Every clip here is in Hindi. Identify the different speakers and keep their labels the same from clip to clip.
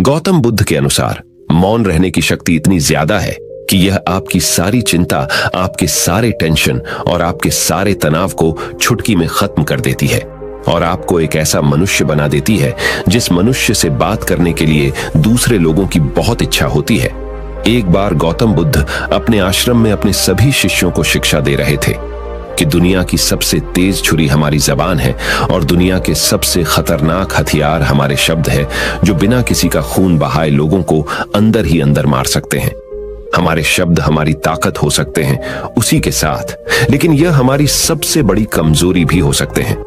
Speaker 1: गौतम बुद्ध के अनुसार मौन रहने की शक्ति इतनी ज्यादा है कि यह आपकी सारी चिंता, आपके सारे टेंशन और आपके सारे तनाव को चुटकी में खत्म कर देती है और आपको एक ऐसा मनुष्य बना देती है जिस मनुष्य से बात करने के लिए दूसरे लोगों की बहुत इच्छा होती है। एक बार गौतम बुद्ध अपने आश्रम में अपने सभी शिष्यों को शिक्षा दे रहे थे कि दुनिया की सबसे तेज छुरी हमारी जबान है और दुनिया के सबसे खतरनाक हथियार हमारे शब्द है, जो बिना किसी का खून बहाए लोगों को अंदर ही अंदर मार सकते हैं। हमारे शब्द हमारी ताकत हो सकते हैं उसी के साथ, लेकिन यह हमारी सबसे बड़ी कमजोरी भी हो सकते हैं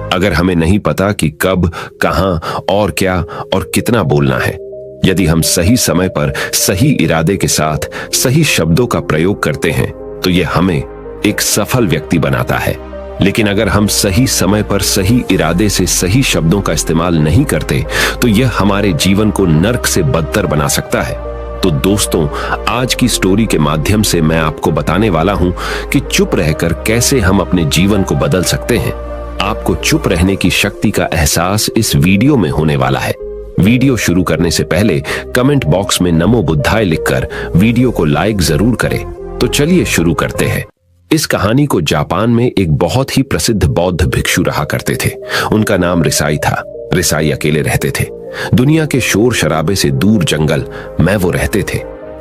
Speaker 1: अगर हमें नहीं पता कि कब, कहां और क्या और कितना बोलना है। यदि हम सही समय पर सही इरादे के साथ सही शब्दों का प्रयोग करते हैं तो यह हमें एक सफल व्यक्ति बनाता है। लेकिन अगर हम सही समय पर सही इरादे से सही शब्दों का इस्तेमाल नहीं करते तो यह हमारे जीवन को नर्क से बदतर बना सकता है। तो दोस्तों, आज की स्टोरी के माध्यम से मैं आपको बताने वाला हूं कि चुप रहकर कैसे हम अपने जीवन को बदल सकते हैं। आपको चुप रहने की शक्ति का एहसास इस वीडियो में होने वाला है। वीडियो शुरू करने से पहले कमेंट बॉक्स में नमो बुद्धाय लिखकर वीडियो को लाइक जरूर करें। तो चलिए शुरू करते हैं। इस कहानी को जापान में एक बहुत ही प्रसिद्ध बौद्ध भिक्षु रहा करते थे। उनका नाम रिसाई था। रिसाई अकेले रहते थे। दुनिया के शोर शराबे से दूर जंगल में वो रहते थे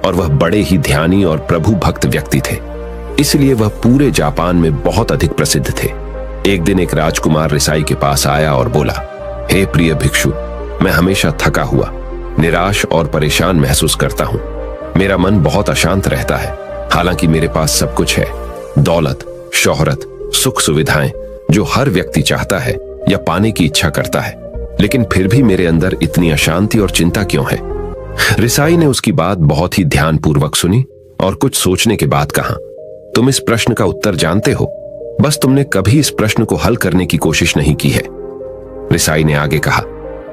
Speaker 1: और वह बड़े ही ध्यानी और प्रभु भक्त व्यक्ति थे, इसलिए वह पूरे जापान में बहुत अधिक प्रसिद्ध थे। एक दिन एक राजकुमार रिसाई के पास आया और बोला, हे प्रिय भिक्षु, मैं हमेशा थका हुआ, निराश और परेशान महसूस करता हूँ। मेरा मन बहुत अशांत रहता है। हालांकि मेरे पास सब कुछ है, दौलत, शोहरत, सुख सुविधाएं जो हर व्यक्ति चाहता है या पाने की इच्छा करता है, लेकिन फिर भी मेरे अंदर इतनी अशांति और चिंता क्यों है? रिसाई ने उसकी बात बहुत ही ध्यानपूर्वक सुनी और कुछ सोचने के बाद कहा, तुम इस प्रश्न का उत्तर जानते हो, बस तुमने कभी इस प्रश्न को हल करने की कोशिश नहीं की है। रिसाई ने आगे कहा,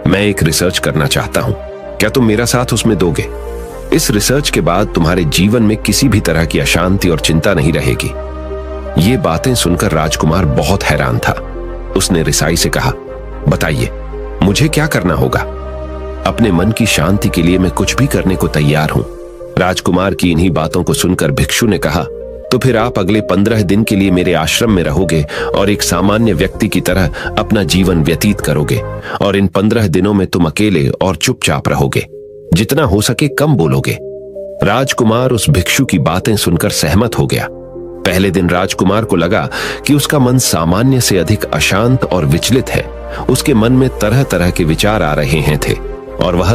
Speaker 1: मैं एक रिसर्च करना चाहता हूं, क्या तुम मेरा साथ उसमें दोगे? इस रिसर्च के बाद तुम्हारे जीवन में किसी भी तरह की अशांति और चिंता नहीं रहेगी। ये बातें सुनकर राजकुमार बहुत हैरान था। उसने रिसाई से कहा, बताइए, मुझे क्या करना होगा? अपने मन की शांति के लिए मैं कुछ भी करने को तैयार हूं। राजकुमार की इन्हीं बातों को सुनकर भिक्षु ने कहा, तो फिर आप अगले 15 दिन के लिए मेरे आश्रम में रहोगे और एक सामान्य व्यक्ति की तरह अपना जीवन व्यतीत करोगे और इन 15 दिनों में तुम अकेले और चुपचाप रहोगे, जितना हो सके कम बोलोगे। राजकुमार उस भिक्षु की बातें सुनकर सहमत हो गया। पहले दिन राजकुमार को लगा कि उसका मन सामान्य से अधिक अशांत और विचलित है। उसके मन में तरह तरह के विचार आ रहे हैं थे और वह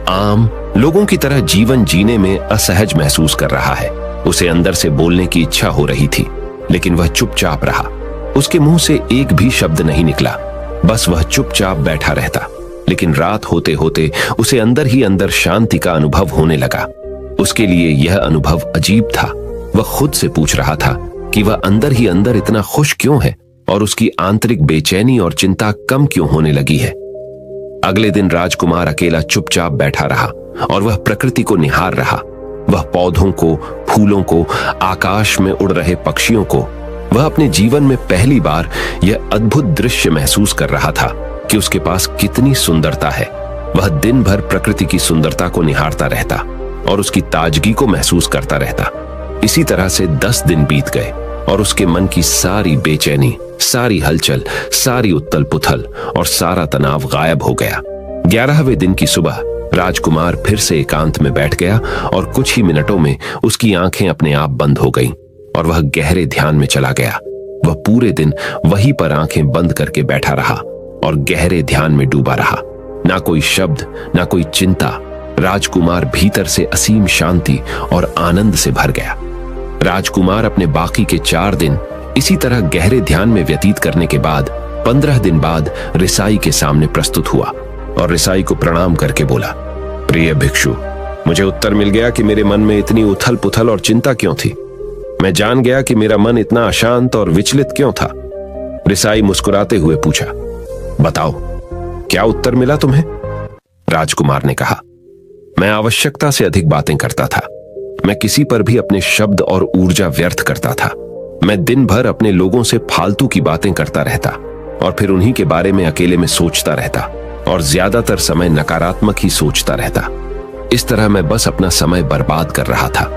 Speaker 1: आम लोगों की तरह जीवन जीने में असहज महसूस कर रहा है। उसे अंदर से बोलने की इच्छा हो रही थी, लेकिन वह चुपचाप रहा। उसके मुंह से एक भी शब्द नहीं निकला, बस वह चुपचाप बैठा रहता। लेकिन रात होते होते उसे अंदर ही अंदर शांति का अनुभव होने लगा। उसके लिए यह अनुभव अजीब था। वह खुद से पूछ रहा था कि वह अंदर ही अंदर इतना खुश क्यों है और उसकी आंतरिक बेचैनी और चिंता कम क्यों होने लगी है। अगले दिन राजकुमार अकेला चुपचाप बैठा रहा और वह प्रकृति को निहार रहा। वह पौधों को, फूलों को, आकाश में उड़ रहे पक्षियों को, वह अपने जीवन में पहली बार यह अद्भुत दृश्य महसूस कर रहा था कि उसके पास कितनी सुंदरता है। वह दिन भर प्रकृति की सुंदरता को निहारता रहता और उसकी ताजगी को महसूस करता रहता। इसी तरह से 10 दिन बीत गए और उसके मन की सारी बेचैनी, सारी हलचल, सारी उथल पुथल और सारा तनाव गायब हो गया। 11वें दिन की सुबह राजकुमार फिर से एकांत में बैठ गया और कुछ ही मिनटों में उसकी आंखें अपने आप बंद हो गईं और वह गहरे ध्यान में चला गया। वह पूरे दिन वहीं पर आंखें बंद करके बैठा रहा और गहरे ध्यान में डूबा रहा। ना कोई शब्द, ना कोई चिंता। राजकुमार भीतर से असीम शांति और आनंद से भर गया। राजकुमार अपने बाकी के 4 दिन इसी तरह गहरे ध्यान में व्यतीत करने के बाद 15 दिन बाद रिसाई के सामने प्रस्तुत हुआ और रिसाई को प्रणाम करके बोला, प्रिय भिक्षु, मुझे उत्तर मिल गया कि मेरे मन में इतनी उथल पुथल और चिंता क्यों थी। मैं जान गया कि मेरा मन इतना अशांत और विचलित क्यों था। रिसाई मुस्कुराते हुए पूछा, बताओ, क्या उत्तर मिला तुम्हें? राजकुमार ने कहा, मैं आवश्यकता से अधिक बातें करता था। मैं किसी पर भी अपने शब्द और ऊर्जा व्यर्थ करता था। मैं दिन भर अपने लोगों से फालतू की बातें करता रहता और फिर उन्हीं के बारे में अकेले में सोचता रहता। और ज्यादातर समय नकारात्मक ही सोचता रहता। इस तरह मैं बस अपना समय बर्बाद कर रहा था।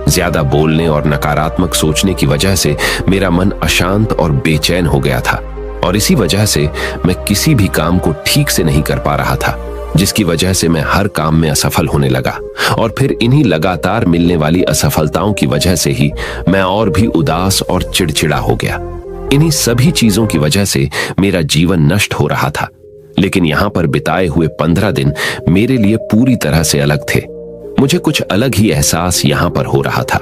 Speaker 1: ज्यादा बोलने और नकारात्मक सोचने की वजह से मेरा मन अशांत और बेचैन हो गया था, और इसी वजह से मैं किसी भी काम को ठीक से नहीं कर पा रहा था, जिसकी वजह से मैं हर काम में असफल होने लगा। और फिर इन्हीं लगातार मिलने वाली असफलताओं की वजह से ही मैं और भी उदास और चिड़चिड़ा हो गया। इन्हीं सभी चीजों की वजह से मेरा जीवन नष्ट हो रहा था। लेकिन यहां पर बिताए हुए 15 दिन मेरे लिए पूरी तरह से अलग थे। मुझे कुछ अलग ही एहसास यहां पर हो रहा था।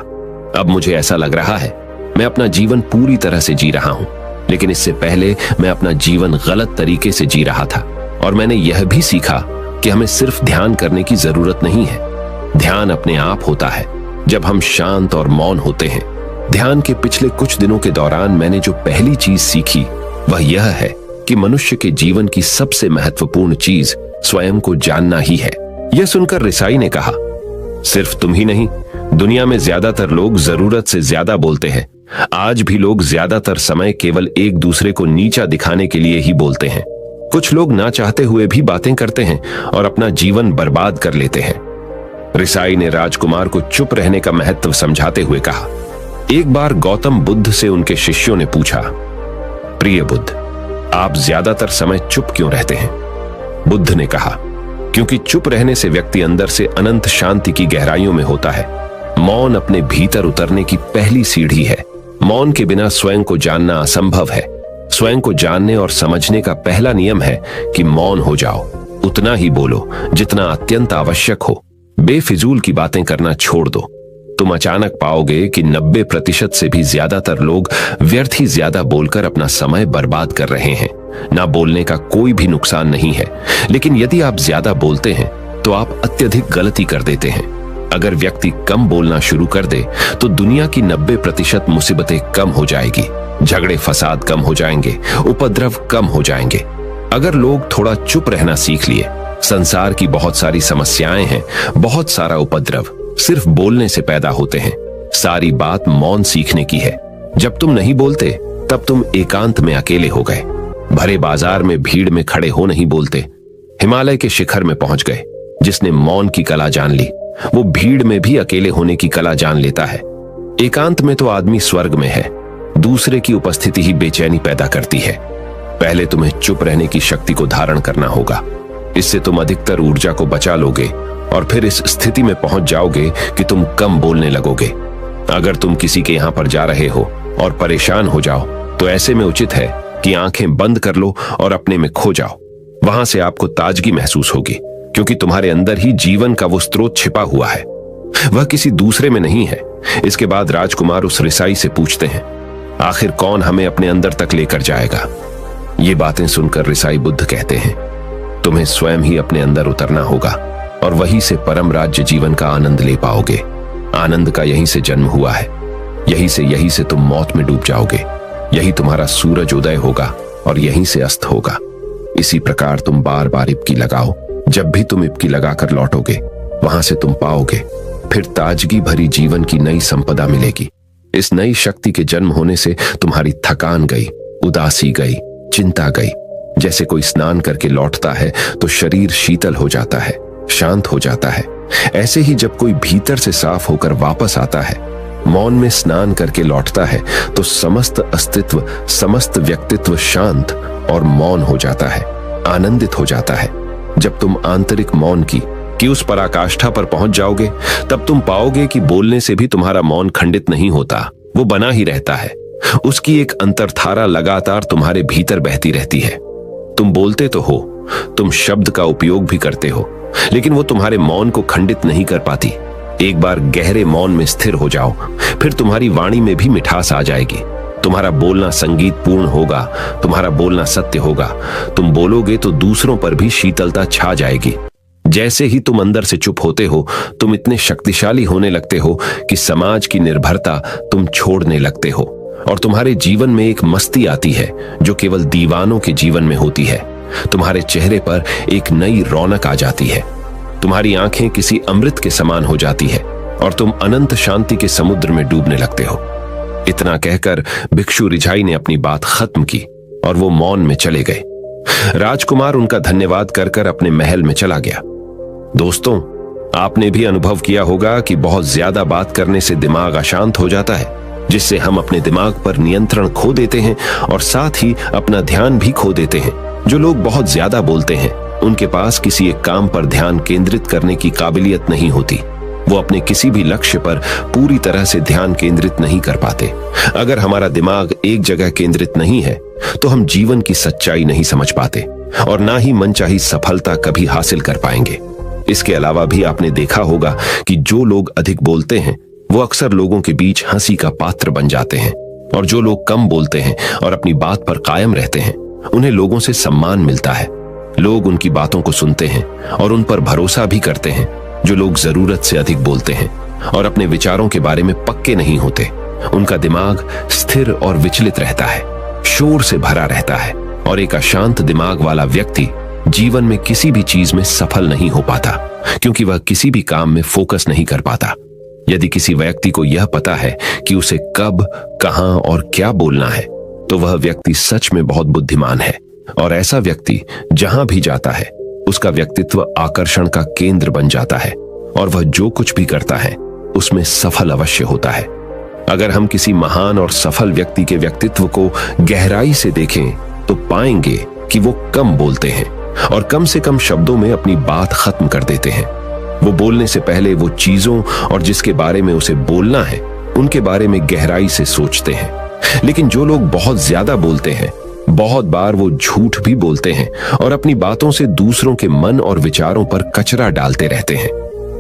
Speaker 1: अब मुझे ऐसा लग रहा है मैं अपना जीवन पूरी तरह से जी रहा हूं, लेकिन इससे पहले मैं अपना जीवन गलत तरीके से जी रहा था। और मैंने यह भी सीखा कि हमें सिर्फ ध्यान करने की जरूरत नहीं है। ध्यान अपने आप होता है जब हम शांत और मौन होते हैं। ध्यान के पिछले कुछ दिनों के दौरान मैंने जो पहली चीज सीखी वह यह है कि मनुष्य के जीवन की सबसे महत्वपूर्ण चीज स्वयं को जानना ही है। यह सुनकर रिसाई ने कहा, सिर्फ तुम ही नहीं, दुनिया में ज्यादातर लोग जरूरत से ज्यादा बोलते हैं। आज भी लोग ज्यादातर समय केवल एक दूसरे को नीचा दिखाने के लिए ही बोलते हैं। कुछ लोग ना चाहते हुए भी बातें करते हैं और अपना जीवन बर्बाद कर लेते हैं। रिसाई ने राजकुमार को चुप रहने का महत्व समझाते हुए कहा, एक बार गौतम बुद्ध से उनके शिष्यों ने पूछा, प्रिय बुद्ध, आप ज्यादातर समय चुप क्यों रहते हैं? बुद्ध ने कहा, क्योंकि चुप रहने से व्यक्ति अंदर से अनंत शांति की गहराइयों में होता है। मौन अपने भीतर उतरने की पहली सीढ़ी है। मौन के बिना स्वयं को जानना असंभव है। स्वयं को जानने और समझने का पहला नियम है कि मौन हो जाओ। उतना ही बोलो जितना अत्यंत आवश्यक हो। बेफिजूल की बातें करना छोड़ दो। तुम अचानक पाओगे कि 90% से भी ज्यादातर लोग व्यर्थ ही ज्यादा बोलकर अपना समय बर्बाद कर रहे हैं। ना बोलने का कोई भी नुकसान नहीं है, लेकिन यदि आप ज्यादा बोलते हैं तो आप अत्यधिक गलती कर देते हैं। अगर व्यक्ति कम बोलना शुरू कर दे तो दुनिया की 90% मुसीबतें कम हो जाएगी, झगड़े फसाद कम हो जाएंगे, उपद्रव कम हो जाएंगे। अगर लोग थोड़ा चुप रहना सीख लिए, संसार की बहुत सारी समस्याएं हैं, बहुत सारा उपद्रव सिर्फ बोलने से पैदा होते हैं। सारी बात मौन सीखने की है। जब तुम नहीं बोलते तब तुम एकांत में अकेले हो गए। भरे बाजार में भीड़ में खड़े हो नहीं बोलते। हिमालय के शिखर में पहुंच गए। जिसने मौन की कला जान ली वो भीड़ में भी अकेले होने की कला जान लेता है। एकांत में तो आदमी स्वर्ग में है। दूसरे की उपस्थिति ही बेचैनी पैदा करती है। पहले तुम्हें चुप रहने की शक्ति को धारण करना होगा। इससे तुम अधिकतर ऊर्जा को बचा लोगे और फिर इस स्थिति में पहुंच जाओगे कि तुम कम बोलने लगोगे। अगर तुम किसी के यहां पर जा रहे हो और परेशान हो जाओ तो ऐसे में उचित है कि आंखें बंद कर लो और अपने में खो जाओ। वहां से आपको ताजगी महसूस होगी, क्योंकि तुम्हारे अंदर ही जीवन का वो स्रोत छिपा हुआ है। वह किसी दूसरे में नहीं है। इसके बाद राजकुमार उस रिसाई से पूछते हैं, आखिर कौन हमें अपने अंदर तक लेकर जाएगा? ये बातें सुनकर रिसाई बुद्ध कहते हैं, तुम्हें स्वयं ही अपने अंदर उतरना होगा और वहीं से परम राज्य जीवन का आनंद ले पाओगे। आनंद का यहीं से जन्म हुआ है। यहीं से तुम मौत में डूब जाओगे। यही तुम्हारा सूरज उदय होगा और यहीं से अस्त होगा। इसी प्रकार तुम बार बार इबकी लगाओ। जब भी तुम इबकी लगाकर लौटोगे वहां से तुम पाओगे फिर ताजगी भरी जीवन की नई संपदा मिलेगी। इस नई शक्ति के जन्म होने से तुम्हारी थकान गई, उदासी गई, चिंता गई। जैसे कोई स्नान करके लौटता है तो शरीर शीतल हो जाता है, शांत हो जाता है। ऐसे ही जब कोई भीतर से साफ होकर वापस आता है, मौन में स्नान करके लौटता है, तो समस्त अस्तित्व, समस्त व्यक्तित्व शांत और मौन हो जाता है, आनंदित हो जाता है। जब तुम आंतरिक मौन की उस पराकाष्ठा पर पहुंच जाओगे तब तुम पाओगे कि बोलने से भी तुम्हारा मौन खंडित नहीं होता, वो बना ही रहता है। उसकी एक अंतर्धारा लगातार तुम्हारे भीतर बहती रहती है। तुम बोलते तो हो, तुम शब्द का उपयोग भी करते हो, लेकिन वो तुम्हारे मौन को खंडित नहीं कर पाती। एक बार गहरे मौन में स्थिर हो जाओ, फिर तुम्हारी वाणी में भी मिठास आ जाएगी। तुम्हारा बोलना संगीत पूर्ण होगा, तुम्हारा बोलना सत्य होगा। तुम बोलोगे तो दूसरों पर भी शीतलता छा जाएगी। जैसे ही तुम अंदर से चुप होते हो, तुम इतने शक्तिशाली होने लगते हो कि समाज की निर्भरता तुम छोड़ने लगते हो और तुम्हारे जीवन में एक मस्ती आती है जो केवल दीवानों के जीवन में होती है। तुम्हारे चेहरे पर एक नई रौनक आ जाती है। तुम्हारी आंखें किसी अमृत के समान हो जाती है और तुम अनंत शांति के समुद्र में डूबने लगते हो। इतना कहकर भिक्षु रिझाई ने अपनी बात खत्म की और वो मौन में चले गए। राजकुमार उनका धन्यवाद कर कर अपने महल में चला गया। दोस्तों, आपने भी अनुभव किया होगा कि बहुत ज्यादा बात करने से दिमाग अशांत हो जाता है, जिससे हम अपने दिमाग पर नियंत्रण खो देते हैं और साथ ही अपना ध्यान भी खो देते हैं। जो लोग बहुत ज्यादा बोलते हैं उनके पास किसी एक काम पर ध्यान केंद्रित करने की काबिलियत नहीं होती। वो अपने किसी भी लक्ष्य पर पूरी तरह से ध्यान केंद्रित नहीं कर पाते। अगर हमारा दिमाग एक जगह केंद्रित नहीं है तो हम जीवन की सच्चाई नहीं समझ पाते और ना ही मनचाही सफलता कभी हासिल कर पाएंगे। इसके अलावा भी आपने देखा होगा कि जो लोग अधिक बोलते हैं वो अक्सर लोगों के बीच हंसी का पात्र बन जाते हैं, और जो लोग कम बोलते हैं और अपनी बात पर कायम रहते हैं उन्हें लोगों से सम्मान मिलता है। लोग उनकी बातों को सुनते हैं और उन पर भरोसा भी करते हैं। जो लोग जरूरत से अधिक बोलते हैं और अपने विचारों के बारे में पक्के नहीं होते, उनका दिमाग स्थिर और विचलित रहता है, शोर से भरा रहता है, और एक अशांत दिमाग वाला व्यक्ति जीवन में किसी भी चीज में सफल नहीं हो पाता, क्योंकि वह किसी भी काम में फोकस नहीं कर पाता। यदि किसी व्यक्ति को यह पता है कि उसे कब, कहां और क्या बोलना है, तो वह व्यक्ति सच में बहुत बुद्धिमान है, और ऐसा व्यक्ति जहां भी जाता है उसका व्यक्तित्व आकर्षण का केंद्र बन जाता है, और वह जो कुछ भी करता है उसमें सफल अवश्य होता है। अगर हम किसी महान और सफल व्यक्ति के व्यक्तित्व को गहराई से देखें तो पाएंगे कि वो कम बोलते हैं और कम से कम शब्दों में अपनी बात खत्म कर देते हैं। वो बोलने से पहले वो चीजों और जिसके बारे में उसे बोलना है उनके बारे में गहराई से सोचते हैं। लेकिन जो लोग बहुत ज्यादा बोलते हैं, बहुत बार वो झूठ भी बोलते हैं और अपनी बातों से दूसरों के मन और विचारों पर कचरा डालते रहते हैं।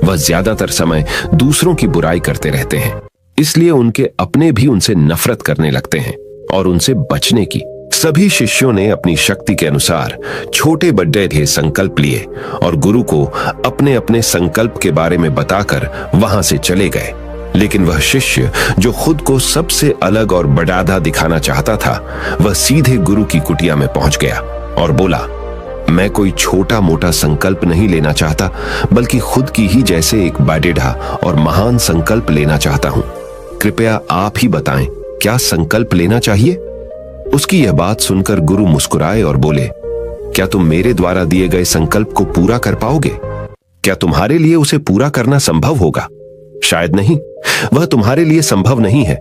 Speaker 1: वह ज्यादातर समय दूसरों की बुराई करते रहते हैं, इसलिए उनके अपने भी उनसे नफरत करने लगते हैं और उनसे बचने की। सभी शिष्यों ने अपनी शक्ति के अनुसार छोटे बड़े थे संकल्प लिए और गुरु को अपने अपने संकल्प के बारे में बताकर वहां से चले गए। लेकिन वह शिष्य जो खुद को सबसे अलग और बड़ादा दिखाना चाहता था, वह सीधे गुरु की कुटिया में पहुंच गया और बोला, मैं कोई छोटा मोटा संकल्प नहीं लेना चाहता, बल्कि खुद की ही जैसे एक बड़ेढ़ा और महान संकल्प लेना चाहता हूं। कृपया आप ही बताएं, क्या संकल्प लेना चाहिए? उसकी यह बात सुनकर गुरु मुस्कुराए और बोले, क्या तुम मेरे द्वारा दिए गए संकल्प को पूरा कर पाओगे? क्या तुम्हारे लिए उसे पूरा करना संभव होगा? शायद नहीं। वह तुम्हारे लिए संभव नहीं है,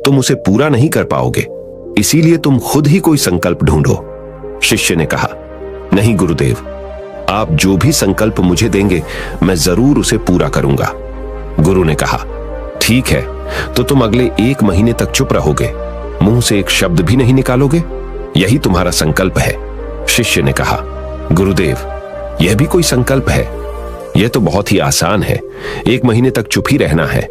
Speaker 1: तुम उसे पूरा नहीं कर पाओगे, इसीलिए तुम खुद ही कोई संकल्प ढूंढो। शिष्य ने कहा, नहीं गुरुदेव, आप जो भी संकल्प मुझे देंगे मैं जरूर उसे पूरा करूंगा। गुरु ने कहा, ठीक है, तो तुम अगले 1 महीने तक चुप रहोगे, मुंह से एक शब्द भी नहीं निकालोगे, यही तुम्हारा संकल्प है। शिष्य ने कहा, गुरुदेव, यह भी कोई संकल्प है? यह तो बहुत ही आसान है, 1 महीने तक चुप ही रहना है।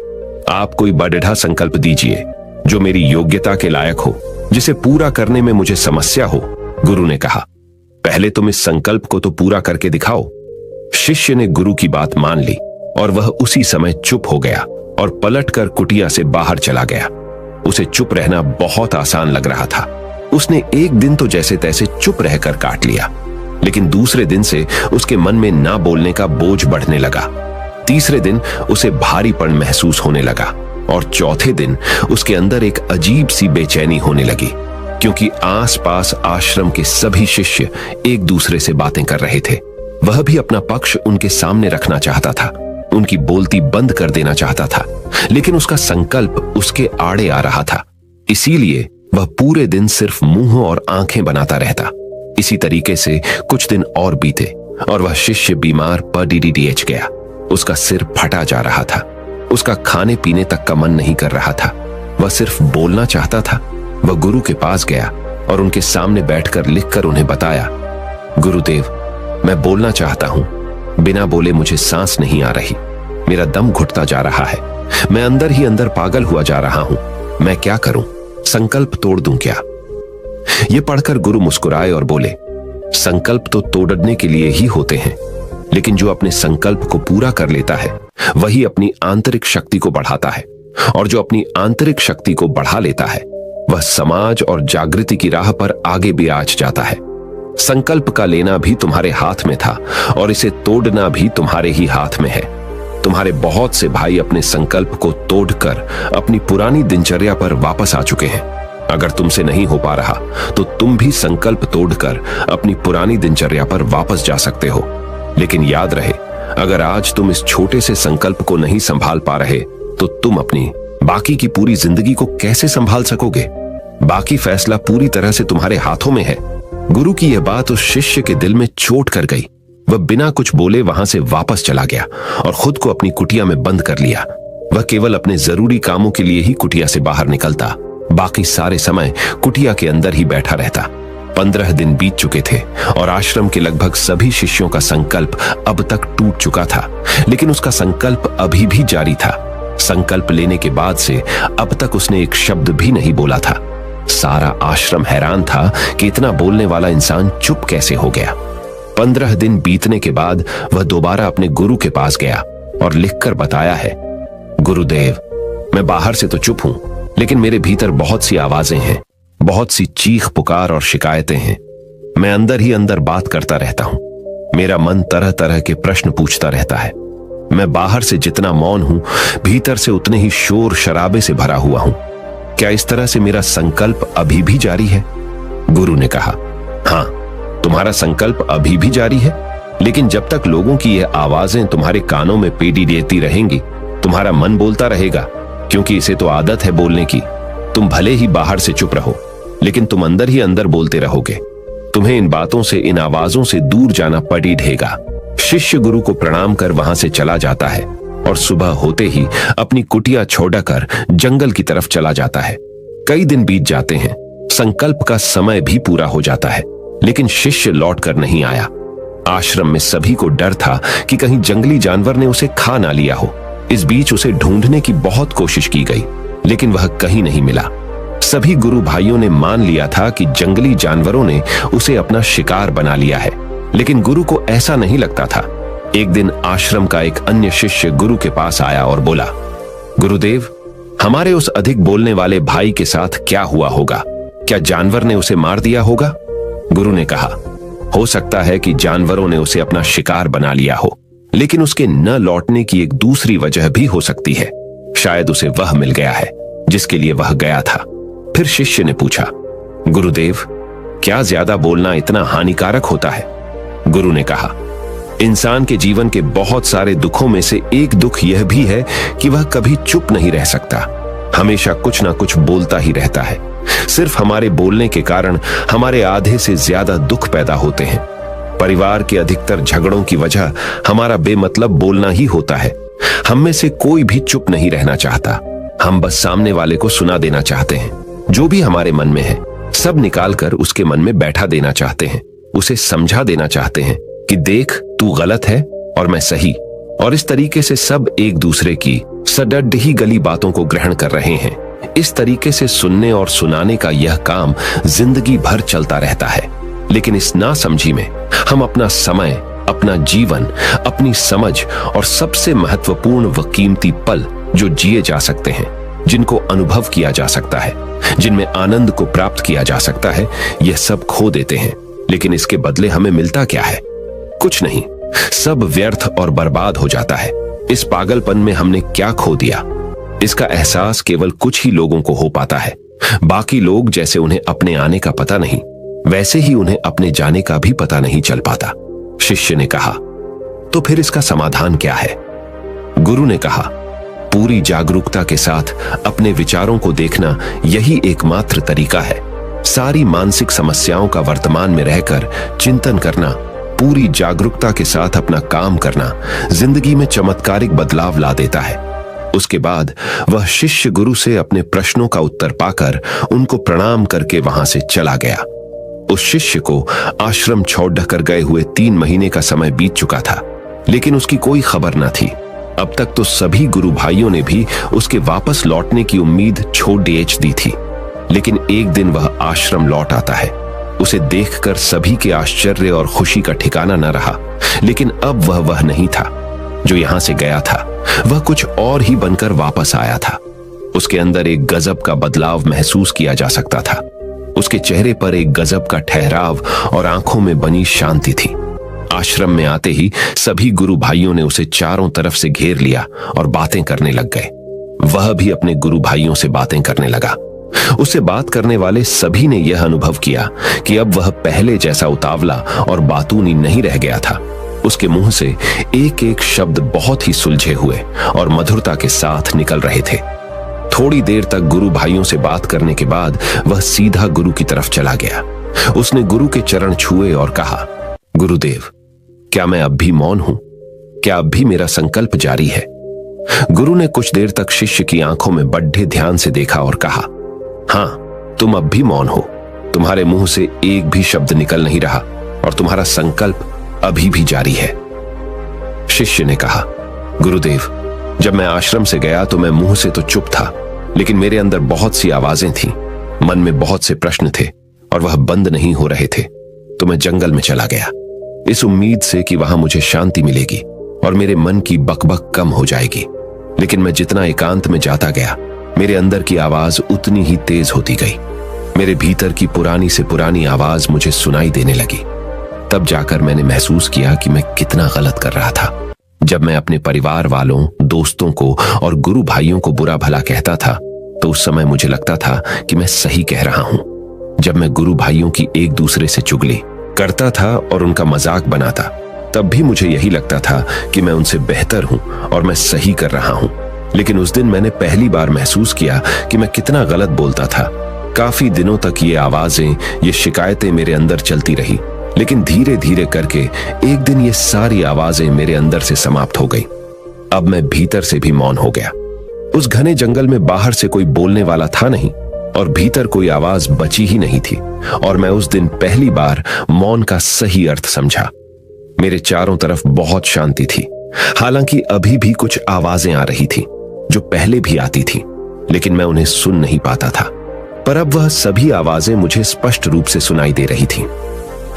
Speaker 1: आप कोई बड़ेढ़ा संकल्प दीजिए जो मेरी योग्यता के लायक हो, जिसे पूरा करने में मुझे समस्या हो। गुरु ने कहा, पहले तुम इस संकल्प को तो पूरा करके दिखाओ। शिष्य ने गुरु की बात मान ली और वह उसी समय चुप हो गया और पलटकर कुटिया से बाहर चला गया। उसे चुप रहना बहुत आसान लग रहा था। उसने एक दिन तो जैसे तैसे चुप रहकर काट लिया, लेकिन दूसरे दिन से उसके मन में ना बोलने का बोझ बढ़ने लगा। तीसरे दिन उसे भारीपन महसूस होने लगा और चौथे दिन उसके अंदर एक अजीब सी बेचैनी होने लगी, क्योंकि आसपास आश्रम के सभी शिष्य एक दूसरे से बातें कर रहे थे। वह भी अपना पक्ष उनके सामने रखना चाहता था, उनकी बोलती बंद कर देना चाहता था, लेकिन उसका संकल्प उसके आड़े आ रहा था। इसीलिए वह पूरे दिन सिर्फ मुंह और आंखें बनाता रहता। इसी तरीके से कुछ दिन और बीते और वह शिष्य बीमार पड़ीडीएच गया। उसका सिर फटा जा रहा था, उसका खाने पीने तक का मन नहीं कर रहा था, वह सिर्फ बोलना चाहता था। वह गुरु के पास गया और उनके सामने बैठकर लिखकर उन्हें बताया, गुरुदेव, मैं बोलना चाहता हूं, बिना बोले मुझे सांस नहीं आ रही, मेरा दम घुटता जा रहा है, मैं अंदर ही अंदर पागल हुआ जा रहा हूं, मैं क्या करूं? संकल्प तोड़ दूं क्या? यह पढ़कर गुरु मुस्कुराए और बोले, संकल्प तो तोड़ने के लिए ही होते हैं, लेकिन जो अपने संकल्प को पूरा कर लेता है वही अपनी आंतरिक शक्ति को बढ़ाता है, और जो अपनी आंतरिक शक्ति को बढ़ा लेता है वह समाज और जागृति की राह पर आगे भी आज जाता है। संकल्प का लेना भी तुम्हारे हाथ में था और इसे तोड़ना भी तुम्हारे ही हाथ में है। तुम्हारे बहुत से भाई अपने संकल्प को तोड़कर अपनी पुरानी दिनचर्या पर वापस आ चुके हैं। अगर तुमसे नहीं हो पा रहा तो तुम भी संकल्प तोड़कर अपनी पुरानी दिनचर्या पर वापस जा सकते हो। लेकिन याद रहे, अगर आज तुम इस छोटे से संकल्प को नहीं संभाल पा रहे तो तुम अपनी बाकी की पूरी जिंदगी को कैसे संभाल सकोगे? बाकी फैसला पूरी तरह से तुम्हारे हाथों में है। गुरु की यह बात उस शिष्य के दिल में चोट कर गई। वह बिना कुछ बोले वहां से वापस चला गया और खुद को अपनी कुटिया में बंद कर लिया। वह केवल अपने जरूरी कामों के लिए ही कुटिया से बाहर निकलता, बाकी सारे समय कुटिया के अंदर ही बैठा रहता। 15 दिन बीत चुके थे और आश्रम के लगभग सभी शिष्यों का संकल्प अब तक टूट चुका था, लेकिन उसका संकल्प अभी भी जारी था। संकल्प लेने के बाद से अब तक उसने एक शब्द भी नहीं बोला था। सारा आश्रम हैरान था कि इतना बोलने वाला इंसान चुप कैसे हो गया। 15 दिन बीतने के बाद वह दोबारा अपने गुरु के पास गया और लिखकर बताया है, गुरुदेव, मैं बाहर से तो चुप हूं, लेकिन मेरे भीतर बहुत सी आवाजें हैं, बहुत सी चीख पुकार और शिकायतें हैं। मैं अंदर ही अंदर बात करता रहता हूं। मेरा मन तरह तरह के प्रश्न पूछता रहता है। मैं बाहर से जितना मौन हूं, भीतर से उतने ही शोर शराबे से भरा हुआ हूं। क्या इस तरह से मेरा संकल्प अभी भी जारी है? गुरु ने कहा, हां, तुम्हारा संकल्प अभी भी जारी है, लेकिन जब तक लोगों की यह आवाजें तुम्हारे कानों में पेटी देती रहेंगी, तुम्हारा मन बोलता रहेगा, क्योंकि इसे तो आदत है बोलने की। तुम भले ही बाहर से चुप रहो, लेकिन तुम अंदर ही अंदर बोलते रहोगे। तुम्हें इन बातों से, इन आवाजों से दूर जाना पड़ी रहेगा। शिष्य गुरु को प्रणाम कर वहां से चला जाता है और सुबह होते ही अपनी कुटिया छोड़कर जंगल की तरफ चला जाता है। कई दिन बीत जाते हैं, संकल्प का समय भी पूरा हो जाता है, लेकिन शिष्य लौट कर नहीं आया। आश्रम में सभी को डर था कि कहीं जंगली जानवर ने उसे खा ना लिया हो। इस बीच उसे ढूंढने की बहुत कोशिश की गई, लेकिन वह कहीं नहीं मिला। सभी गुरु भाइयों ने मान लिया था कि जंगली जानवरों ने उसे अपना शिकार बना लिया है, लेकिन गुरु को ऐसा नहीं लगता था। एक दिन आश्रम का एक अन्य शिष्य गुरु के पास आया और बोला, गुरुदेव, हमारे उस अधिक बोलने वाले भाई के साथ क्या हुआ होगा? क्या जानवर ने उसे मार दिया होगा? गुरु ने कहा, हो सकता है कि जानवरों ने उसे अपना शिकार बना लिया हो, लेकिन उसके न लौटने की एक दूसरी वजह भी हो सकती है। शायद उसे वह मिल गया है जिसके लिए वह गया था। फिर शिष्य ने पूछा, गुरुदेव, क्या ज्यादा बोलना इतना हानिकारक होता है? गुरु ने कहा, इंसान के जीवन के बहुत सारे दुखों में से एक दुख यह भी है कि वह कभी चुप नहीं रह सकता, हमेशा कुछ ना कुछ बोलता ही रहता है। सिर्फ हमारे बोलने के कारण हमारे आधे से ज्यादा दुख पैदा होते हैं। परिवार के अधिकतर झगड़ों की वजह हमारा बेमतलब बोलना ही होता है। हम में से कोई भी चुप नहीं रहना चाहता। हम बस सामने वाले को सुना देना चाहते हैं। जो भी हमारे मन में है सब निकालकर उसके मन में बैठा देना चाहते हैं। उसे समझा देना चाहते हैं कि देख, तू गलत है और मैं सही। और इस तरीके से सब एक दूसरे की सडड ही गली बातों को ग्रहण कर रहे हैं। इस तरीके से सुनने और सुनाने का यह काम जिंदगी भर चलता रहता है। लेकिन इस नासमझी में हम अपना समय, अपना जीवन, अपनी समझ और सबसे महत्वपूर्ण व कीमती पल जो जिए जा सकते हैं, जिनको अनुभव किया जा सकता है, जिनमें आनंद को प्राप्त किया जा सकता है, यह सब खो देते हैं। लेकिन इसके बदले हमें मिलता क्या है? कुछ नहीं, सब व्यर्थ और बर्बाद हो जाता है। इस पागलपन में हमने क्या खो दिया? इसका एहसास केवल कुछ ही लोगों को हो पाता है। बाकी लोग जैसे उन्हें अपने आने का पता नहीं, वैसे ही उन्हें अपने जाने का भी पता नहीं चल पाता। शिष्य ने कहा, तो फिर इसका समाधान क्या है? गुरु ने कहा, पूरी जागरूकता के साथ अपने विचारों को देखना यही एकमात्र तरीका है। सारी मानसिक समस्याओं का वर्तमान में रहकर चिंतन करना, पूरी जागरूकता के साथ अपना काम करना जिंदगी में चमत्कारिक बदलाव ला देता है। उसके बाद वह शिष्य गुरु से अपने प्रश्नों का उत्तर पाकर उनको प्रणाम करके वहां से चला गया। उस शिष्य को आश्रम छोड़कर गए हुए 3 महीने का समय बीत चुका था, लेकिन उसकी कोई खबर न थी। अब तक तो सभी गुरु भाइयों ने भी उसके वापस लौटने की उम्मीद छोड़ दी थी। लेकिन एक दिन वह आश्रम लौट आता है। उसे देखकर सभी के आश्चर्य और खुशी का ठिकाना न रहा। लेकिन अब वह नहीं था जो यहां से गया था, वह कुछ और ही बनकर वापस आया था। उसके अंदर एक गजब का बदलाव महसूस किया जा सकता था। उसके चेहरे पर एक गजब का ठहराव और आंखों में बनी शांति थी। आश्रम में आते ही सभी गुरु भाइयों ने उसे चारों तरफ से घेर लिया और बातें करने लग गए। वह भी अपने गुरु भाइयों से बातें करने लगा। उससे बात करने वाले सभी ने यह अनुभव किया कि अब वह पहले जैसा उतावला और बातूनी नहीं रह गया था। उसके मुंह से एक एक शब्द बहुत ही सुलझे हुए और मधुरता के साथ निकल रहे थे। थोड़ी देर तक गुरु भाइयों से बात करने के बाद वह सीधा गुरु की तरफ चला गया। उसने गुरु के चरण छुए और कहा, गुरुदेव, क्या मैं अब भी मौन हूं? क्या अब भी मेरा संकल्प जारी है? गुरु ने कुछ देर तक शिष्य की आंखों में बड्ढे ध्यान से देखा और कहा, हां, तुम अब भी मौन हो। तुम्हारे मुंह से एक भी शब्द निकल नहीं रहा और तुम्हारा संकल्प अभी भी जारी है। शिष्य ने कहा, गुरुदेव, जब मैं आश्रम से गया तो मैं मुंह से तो चुप था, लेकिन मेरे अंदर बहुत सी आवाजें थीं, मन में बहुत से प्रश्न थे और वह बंद नहीं हो रहे थे। तो मैं जंगल में चला गया, इस उम्मीद से कि वहां मुझे शांति मिलेगी और मेरे मन की बकबक कम हो जाएगी। लेकिन मैं जितना एकांत में जाता गया, मेरे अंदर की आवाज उतनी ही तेज होती गई। मेरे भीतर की पुरानी से पुरानी आवाज मुझे सुनाई देने लगी। तब जाकर मैंने महसूस किया कि मैं कितना गलत कर रहा था। जब मैं अपने परिवार वालों, दोस्तों को और गुरु भाइयों को बुरा भला कहता था तो उस समय मुझे लगता था कि मैं सही कह रहा हूं। जब मैं गुरु भाइयों की एक दूसरे से चुगली करता था और उनका मजाक बनाता, तब भी मुझे यही लगता था कि मैं उनसे बेहतर हूं और मैं सही कर रहा हूं। लेकिन उस दिन मैंने पहली बार महसूस किया कि मैं कितना गलत बोलता था। काफी दिनों तक ये आवाजें, ये शिकायतें मेरे अंदर चलती रही, लेकिन धीरे धीरे करके एक दिन ये सारी आवाजें मेरे अंदर से समाप्त हो गई। अब मैं भीतर से भी मौन हो गया। उस घने जंगल में बाहर से कोई बोलने वाला था नहीं और भीतर कोई आवाज बची ही नहीं थी, और मैं उस दिन पहली बार मौन का सही अर्थ समझा। मेरे चारों तरफ बहुत शांति थी। हालांकि अभी भी कुछ आवाजें आ रही थी जो पहले भी आती थी, लेकिन मैं उन्हें सुन नहीं पाता था। पर अब वह सभी आवाजें मुझे स्पष्ट रूप से सुनाई दे रही थीं।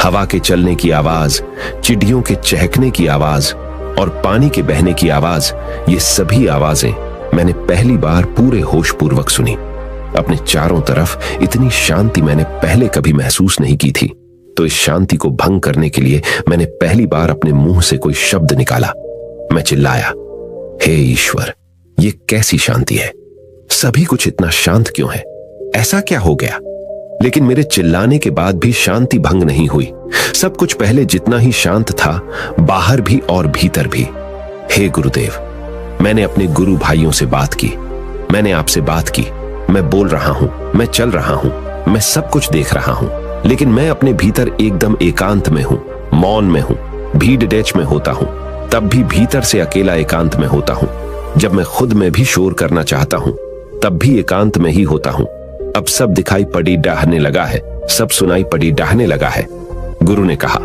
Speaker 1: हवा के चलने की आवाज, चिड़ियों के चहकने की आवाज और पानी के बहने की आवाज, ये सभी आवाजें मैंने पहली बार पूरे होशपूर्वक सुनी। अपने चारों तरफ इतनी शांति मैंने पहले कभी महसूस नहीं की थी। तो इस शांति को भंग करने के लिए मैंने पहली बार अपने मुंह से कोई शब्द निकाला। मैं चिल्लाया, हे ईश्वर, ये कैसी शांति है? सभी कुछ इतना शांत क्यों है? ऐसा क्या हो गया? लेकिन मेरे चिल्लाने के बाद भी शांति भंग नहीं हुई। सब कुछ पहले जितना ही शांत था, बाहर भी और भीतर भी। हे गुरुदेव, मैंने अपने गुरु भाइयों से बात की, मैंने आपसे बात की। मैं बोल रहा हूं, मैं चल रहा हूं, मैं सब कुछ देख रहा हूं, लेकिन मैं अपने भीतर एकदम एकांत में हूं, मौन में हूं। भीड़ डैच में होता हूं, तब भी भीतर से अकेला एकांत में होता हूं। जब मैं खुद में भी शोर करना चाहता हूं, तब भी एकांत में ही होता हूं। अब सब दिखाई पड़ी डाहने लगा है, सब सुनाई पड़ी डाहने लगा है। गुरु ने कहा,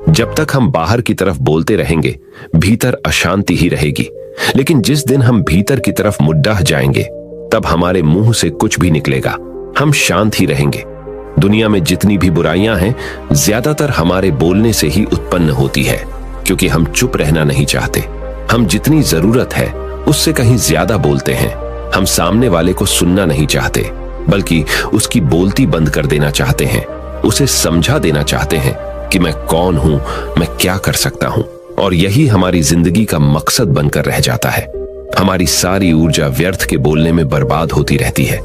Speaker 1: जब तक हम बाहर की तरफ बोलते रहेंगे, भीतर अशांति ही रहेगी। लेकिन जिस दिन हम भीतर की तरफ मुड्डाह जाएंगे, तब हमारे मुंह से कुछ भी निकलेगा, हम शांत ही रहेंगे। दुनिया में जितनी भी बुराइयां हैं, ज्यादातर हमारे बोलने से ही उत्पन्न होती है, क्योंकि हम चुप रहना नहीं चाहते। हम जितनी जरूरत है उससे कहीं ज्यादा बोलते हैं। हम सामने वाले को सुनना नहीं चाहते, बल्कि उसकी बोलती बंद कर देना चाहते हैं। उसे समझा देना चाहते हैं कि मैं कौन हूं, मैं क्या कर सकता हूं। और यही हमारी जिंदगी का मकसद बनकर रह जाता है। हमारी सारी ऊर्जा व्यर्थ के बोलने में बर्बाद होती रहती है।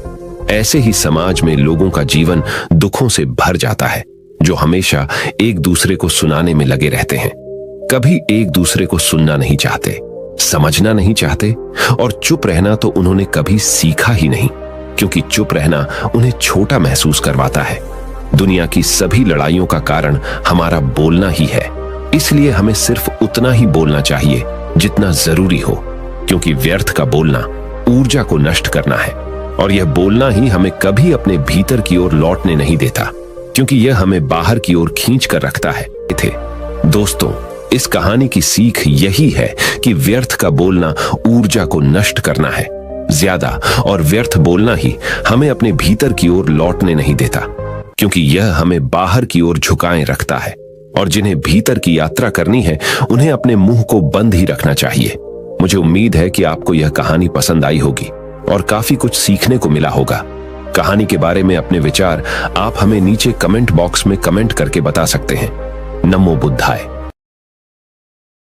Speaker 1: ऐसे ही समाज में लोगों का जीवन दुखों से भर जाता है, जो हमेशा एक दूसरे को सुनाने में लगे रहते हैं। कभी एक दूसरे को सुनना नहीं चाहते, समझना नहीं चाहते, और चुप रहना तो उन्होंने कभी सीखा ही नहीं, क्योंकि चुप रहना उन्हें छोटा महसूस करवाता है। दुनिया की सभी लड़ाइयों का कारण हमारा बोलना ही है। इसलिए हमें सिर्फ उतना ही बोलना चाहिए जितना जरूरी हो, क्योंकि व्यर्थ का बोलना ऊर्जा को नष्ट करना है, और यह बोलना ही हमें कभी अपने भीतर की ओर लौटने नहीं देता, क्योंकि यह हमें बाहर की ओर खींच कर रखता है। दोस्तों, इस कहानी की सीख यही है कि व्यर्थ का बोलना ऊर्जा को नष्ट करना है। ज्यादा और व्यर्थ बोलना ही हमें अपने भीतर की ओर लौटने नहीं देता, क्योंकि यह हमें बाहर की ओर झुकाए रखता है। और जिन्हें भीतर की यात्रा करनी है, उन्हें अपने मुंह को बंद ही रखना चाहिए। मुझे उम्मीद है कि आपको यह कहानी पसंद आई होगी और काफी कुछ सीखने को मिला होगा। कहानी के बारे में अपने विचार आप हमें नीचे कमेंट बॉक्स में कमेंट करके बता सकते हैं। नमो बुद्धाय।